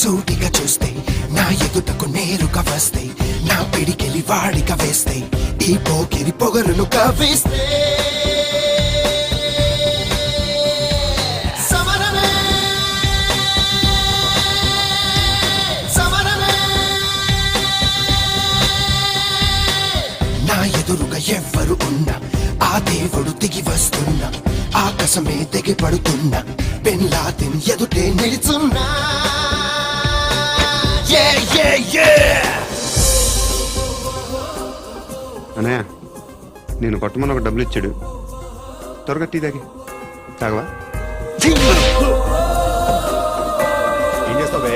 సూటిగా చూస్తే నా ఎదుటకు నేరుగా వస్తే నా పిడికెలి వాడిగా వేస్తే ఈ పోకిరి పొగరును కవిస్తే సమరమే సమరమే నా ఎదురుగా ఎవ్వరు ఉన్నా ఆ దేవుడు దిగి వస్తున్నా ఆకాశమే తెగి పడుతున్నా బిన్ లాదెన్ ఎదుటే నిలుచున్నా అన్నయ్య నేను కొట్టమని ఒక డబ్బులు ఇచ్చాడు త్వరగా టీ తాగి తాగవా ఏం చేస్తావే